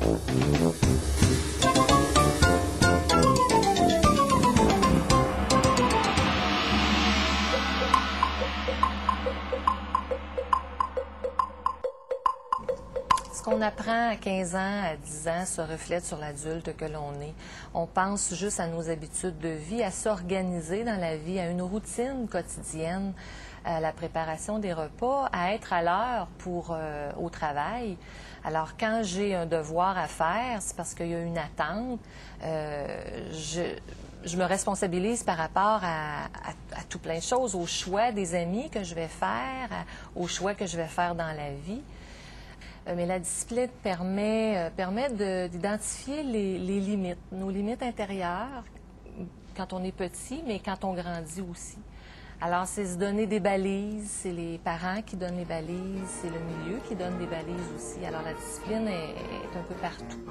Ce qu'on apprend à 15 ans, à 10 ans, se reflète sur l'adulte que l'on est. On pense juste à nos habitudes de vie, à s'organiser dans la vie, à une routine quotidienne, à la préparation des repas, à être à l'heure au travail. Alors, quand j'ai un devoir à faire, c'est parce qu'il y a une attente. Je me responsabilise par rapport à tout plein de choses, aux choix des amis que je vais faire, aux choix que je vais faire dans la vie. Mais la discipline permet d'identifier les limites, nos limites intérieures quand on est petit, mais quand on grandit aussi. Alors, c'est se donner des balises, c'est les parents qui donnent les balises, c'est le milieu qui donne des balises aussi. Alors, la discipline est un peu partout.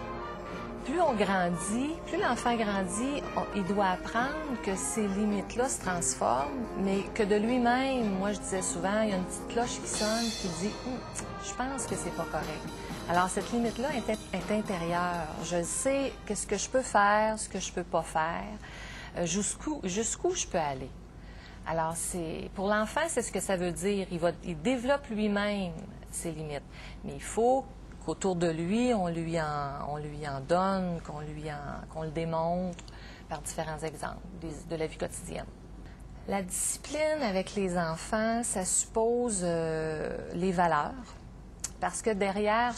Plus on grandit, plus l'enfant grandit, il doit apprendre que ces limites-là se transforment, mais que de lui-même, moi je disais souvent, il y a une petite cloche qui sonne qui dit « je pense que c'est pas correct ». Alors cette limite-là est intérieure. Je sais ce que je peux faire, ce que je peux pas faire, jusqu'où je peux aller. Alors pour l'enfant, c'est ce que ça veut dire. Il développe lui-même ses limites, mais il faut qu'autour de lui, on lui en donne, qu'on le démontre par différents exemples de la vie quotidienne. La discipline avec les enfants, ça suppose les valeurs, parce que derrière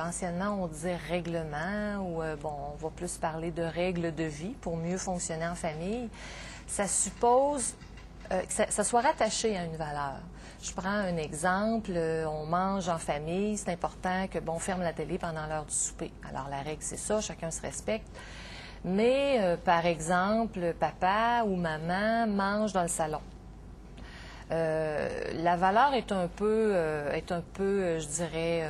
anciennement on disait règlement, ou on va plus parler de règles de vie pour mieux fonctionner en famille, ça suppose que ça soit rattaché à une valeur. Je prends un exemple, on mange en famille, c'est important on ferme la télé pendant l'heure du souper. Alors la règle, c'est ça, chacun se respecte. Mais, par exemple, papa ou maman mange dans le salon. La valeur est un peu, je dirais,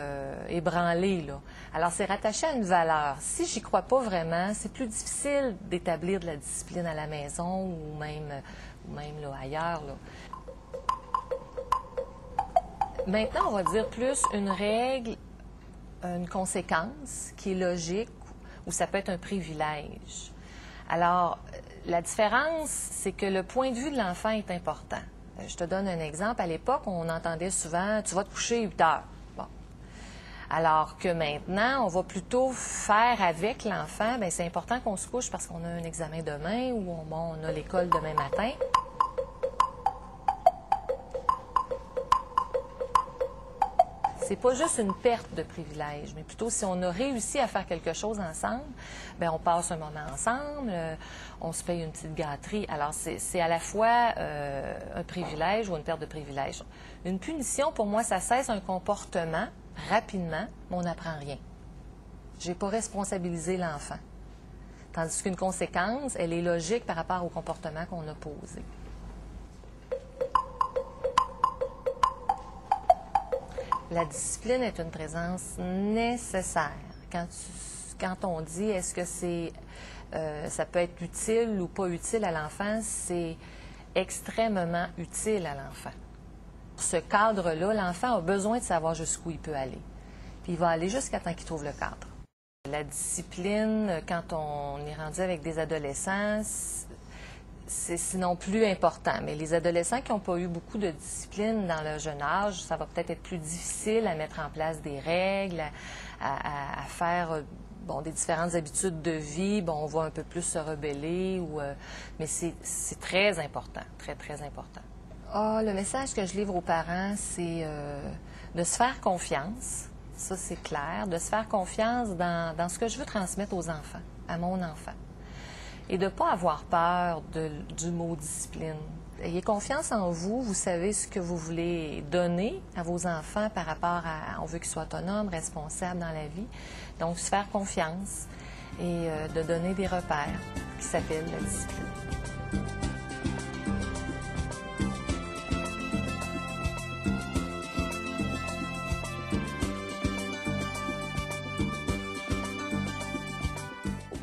ébranlée, là. Alors, c'est rattaché à une valeur. Si j'y crois pas vraiment, c'est plus difficile d'établir de la discipline à la maison ou même là, ailleurs, là. Maintenant, on va dire plus une règle, une conséquence qui est logique, ou ça peut être un privilège. Alors, la différence, c'est que le point de vue de l'enfant est important. Je te donne un exemple. À l'époque, on entendait souvent « tu vas te coucher 8 heures ». Bon. Alors que maintenant, on va plutôt faire avec l'enfant, bien, c'est important qu'on se couche parce qu'on a un examen demain ou on a l'école demain matin. C'est pas juste une perte de privilège, mais plutôt si on a réussi à faire quelque chose ensemble, bien, on passe un moment ensemble, on se paye une petite gâterie. Alors, c'est à la fois un privilège ou une perte de privilège. Une punition, pour moi, ça cesse un comportement rapidement, mais on n'apprend rien. Je n'ai pas responsabilisé l'enfant. Tandis qu'une conséquence, elle est logique par rapport au comportement qu'on a posé. La discipline est une présence nécessaire. Quand on dit est-ce que ça peut être utile ou pas utile à l'enfant, c'est extrêmement utile à l'enfant. Ce cadre-là, l'enfant a besoin de savoir jusqu'où il peut aller. Puis il va aller jusqu'à temps qu'il trouve le cadre. La discipline, quand on est rendu avec des adolescents, c'est sinon plus important. Mais les adolescents qui n'ont pas eu beaucoup de discipline dans le jeune âge, ça va peut-être être plus difficile à mettre en place des règles, à faire des différentes habitudes de vie. On va un peu plus se rebeller, mais c'est très important, très, très important. Le message que je livre aux parents, c'est de se faire confiance, ça c'est clair, de se faire confiance dans ce que je veux transmettre aux enfants, à mon enfant. Et de ne pas avoir peur du mot discipline. Ayez confiance en vous, vous savez ce que vous voulez donner à vos enfants par rapport on veut qu'ils soient autonomes, responsables dans la vie. Donc, se faire confiance et de donner des repères qui s'appellent la discipline.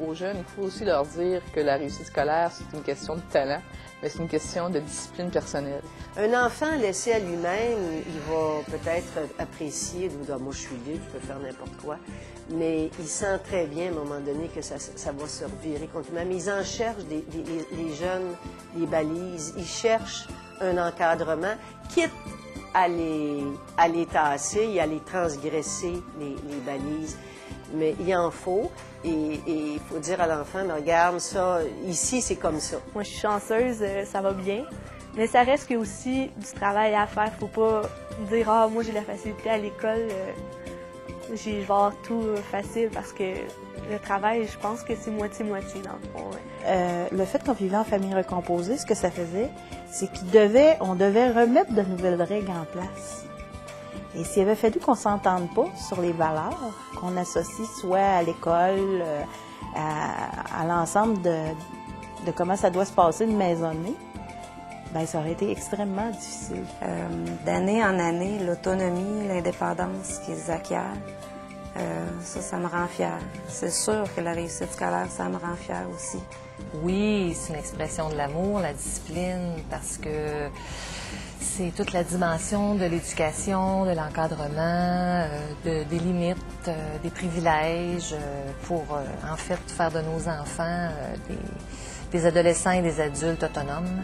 Aux jeunes, il faut aussi leur dire que la réussite scolaire, c'est une question de talent. mais c'est une question de discipline personnelle. Un enfant laissé à lui-même, il va peut-être apprécier, moi je suis libre, je peux faire n'importe quoi, mais il sent très bien à un moment donné que ça va se revirer contre lui-même. Ils en cherchent, les jeunes, les balises, ils cherchent un encadrement, quitte à les tasser et à les transgresser, les balises. Mais il en faut, et il faut dire à l'enfant, mais regarde ça, ici c'est comme ça. Moi je suis chanceuse, ça va bien, mais ça reste qu'il y a aussi du travail à faire. Faut pas dire « Ah, moi j'ai la facilité à l'école, je vais avoir tout facile » parce que le travail, je pense que c'est moitié-moitié dans le fond. Ouais. Le fait qu'on vivait en famille recomposée, ce que ça faisait, c'est qu'on devait remettre de nouvelles règles en place. Et s'il avait fallu qu'on ne s'entende pas sur les valeurs qu'on associe soit à l'école, à l'ensemble de comment ça doit se passer une maisonnée, bien, ça aurait été extrêmement difficile. D'année en année, l'autonomie, l'indépendance qu'ils acquièrent, ça me rend fière. C'est sûr que la réussite scolaire, ça me rend fière aussi. Oui, c'est une expression de l'amour, la discipline, parce que c'est toute la dimension de l'éducation, de l'encadrement, des limites, des privilèges pour, en fait, faire de nos enfants des adolescents et des adultes autonomes.